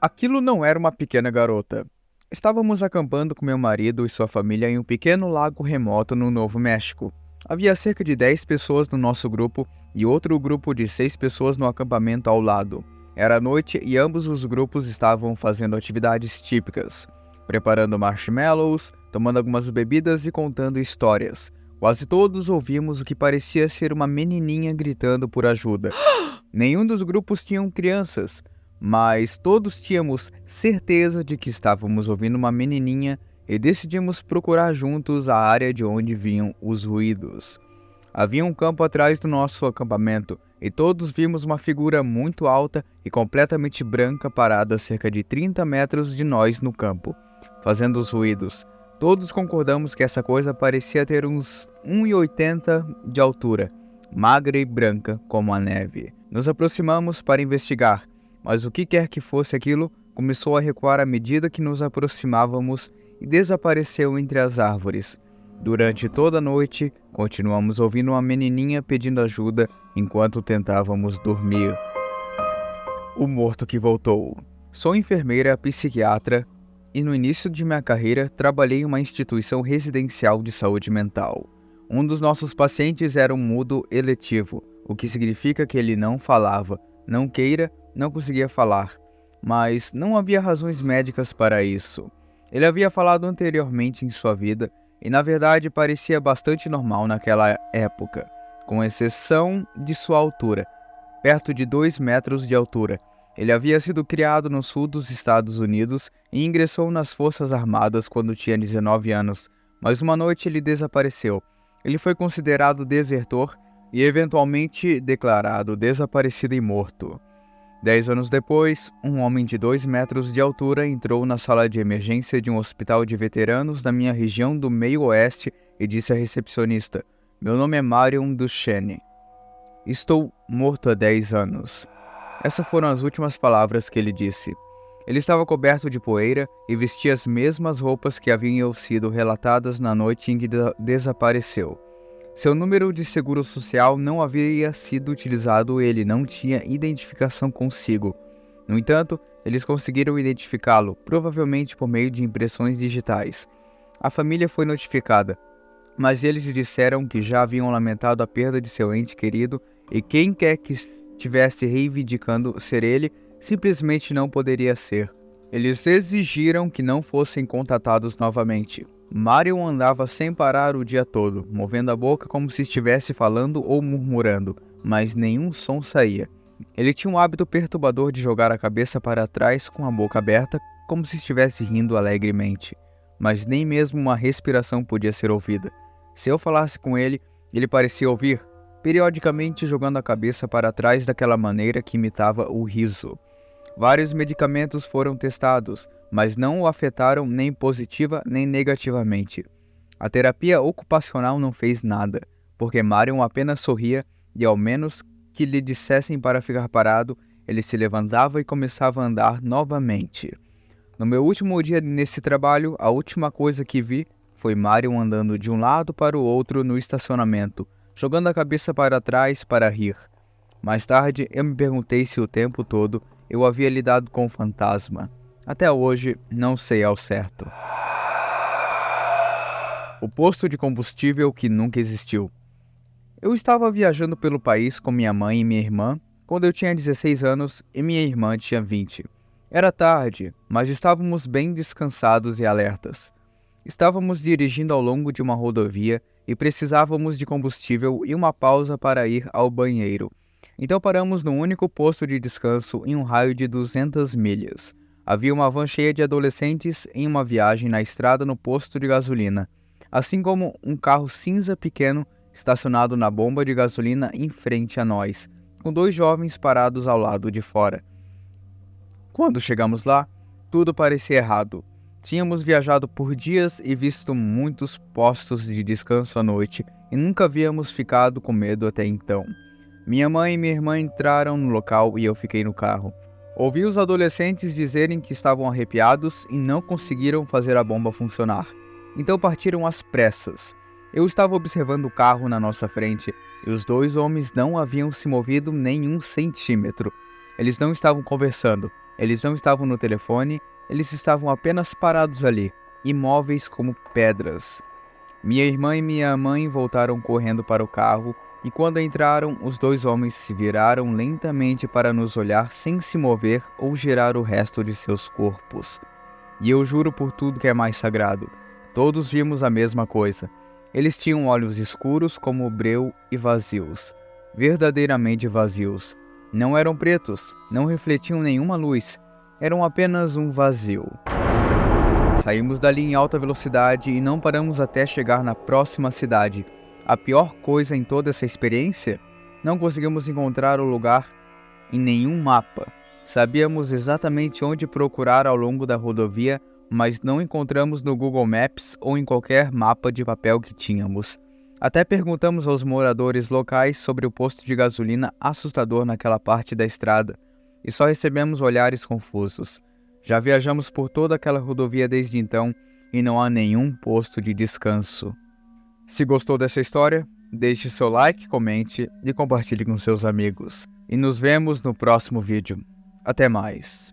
Aquilo não era uma pequena garota. Estávamos acampando com meu marido e sua família em um pequeno lago remoto no Novo México. Havia cerca de 10 pessoas no nosso grupo e outro grupo de 6 pessoas no acampamento ao lado. Era noite e ambos os grupos estavam fazendo atividades típicas, preparando marshmallows, tomando algumas bebidas e contando histórias. Quase todos ouvimos o que parecia ser uma menininha gritando por ajuda. Nenhum dos grupos tinham crianças, mas todos tínhamos certeza de que estávamos ouvindo uma menininha e decidimos procurar juntos a área de onde vinham os ruídos. Havia um campo atrás do nosso acampamento e todos vimos uma figura muito alta e completamente branca parada a cerca de 30 metros de nós no campo, fazendo os ruídos. Todos concordamos que essa coisa parecia ter uns 1,80 de altura, magra e branca como a neve. Nos aproximamos para investigar, mas o que quer que fosse aquilo começou a recuar à medida que nos aproximávamos e desapareceu entre as árvores. Durante toda a noite, continuamos ouvindo uma menininha pedindo ajuda enquanto tentávamos dormir. O morto que voltou. Sou enfermeira psiquiatra e no início de minha carreira trabalhei em uma instituição residencial de saúde mental. Um dos nossos pacientes era um mudo eletivo, o que significa que ele não falava, não conseguia falar, mas não havia razões médicas para isso. Ele havia falado anteriormente em sua vida e na verdade parecia bastante normal naquela época, com exceção de sua altura, perto de 2 metros de altura. Ele havia sido criado no sul dos Estados Unidos e ingressou nas Forças Armadas quando tinha 19 anos, mas uma noite ele desapareceu. Ele foi considerado desertor e eventualmente declarado desaparecido e morto. 10 anos depois, um homem de 2 metros de altura entrou na sala de emergência de um hospital de veteranos da minha região do meio-oeste e disse à recepcionista: "Meu nome é Marion Duchenne. Estou morto há 10 anos." Essas foram as últimas palavras que ele disse. Ele estava coberto de poeira e vestia as mesmas roupas que haviam sido relatadas na noite em que desapareceu. Seu número de seguro social não havia sido utilizado e ele não tinha identificação consigo. No entanto, eles conseguiram identificá-lo, provavelmente por meio de impressões digitais. A família foi notificada, mas eles disseram que já haviam lamentado a perda de seu ente querido e quem quer que estivesse reivindicando ser ele, simplesmente não poderia ser. Eles exigiram que não fossem contatados novamente. Marion andava sem parar o dia todo, movendo a boca como se estivesse falando ou murmurando, mas nenhum som saía. Ele tinha um hábito perturbador de jogar a cabeça para trás com a boca aberta, como se estivesse rindo alegremente, mas nem mesmo uma respiração podia ser ouvida. Se eu falasse com ele, ele parecia ouvir, periodicamente jogando a cabeça para trás daquela maneira que imitava o riso. Vários medicamentos foram testados, mas não o afetaram nem positiva nem negativamente. A terapia ocupacional não fez nada, porque Marion apenas sorria e, ao menos que lhe dissessem para ficar parado, ele se levantava e começava a andar novamente. No meu último dia nesse trabalho, a última coisa que vi foi Marion andando de um lado para o outro no estacionamento, jogando a cabeça para trás para rir. Mais tarde, eu me perguntei se o tempo todo eu havia lidado com o fantasma. Até hoje, não sei ao certo. O posto de combustível que nunca existiu. Eu estava viajando pelo país com minha mãe e minha irmã quando eu tinha 16 anos e minha irmã tinha 20. Era tarde, mas estávamos bem descansados e alertas. Estávamos dirigindo ao longo de uma rodovia e precisávamos de combustível e uma pausa para ir ao banheiro. Então paramos no único posto de descanso em um raio de 200 milhas. Havia uma van cheia de adolescentes em uma viagem na estrada no posto de gasolina, assim como um carro cinza pequeno estacionado na bomba de gasolina em frente a nós, com 2 jovens parados ao lado de fora. Quando chegamos lá, tudo parecia errado. Tínhamos viajado por dias e visto muitos postos de descanso à noite e nunca havíamos ficado com medo até então. Minha mãe e minha irmã entraram no local e eu fiquei no carro. Ouvi os adolescentes dizerem que estavam arrepiados e não conseguiram fazer a bomba funcionar. Então partiram às pressas. Eu estava observando o carro na nossa frente e os 2 homens não haviam se movido nem 1 centímetro. Eles não estavam conversando. Eles não estavam no telefone, eles estavam apenas parados ali, imóveis como pedras. Minha irmã e minha mãe voltaram correndo para o carro e quando entraram, os dois homens se viraram lentamente para nos olhar sem se mover ou girar o resto de seus corpos. E eu juro por tudo que é mais sagrado, todos vimos a mesma coisa. Eles tinham olhos escuros como breu e vazios, verdadeiramente vazios. Não eram pretos, não refletiam nenhuma luz, eram apenas um vazio. Saímos dali em alta velocidade e não paramos até chegar na próxima cidade. A pior coisa em toda essa experiência? Não conseguimos encontrar o lugar em nenhum mapa. Sabíamos exatamente onde procurar ao longo da rodovia, mas não encontramos no Google Maps ou em qualquer mapa de papel que tínhamos. Até perguntamos aos moradores locais sobre o posto de gasolina assustador naquela parte da estrada, e só recebemos olhares confusos. Já viajamos por toda aquela rodovia desde então e não há nenhum posto de descanso. Se gostou dessa história, deixe seu like, comente e compartilhe com seus amigos. E nos vemos no próximo vídeo. Até mais!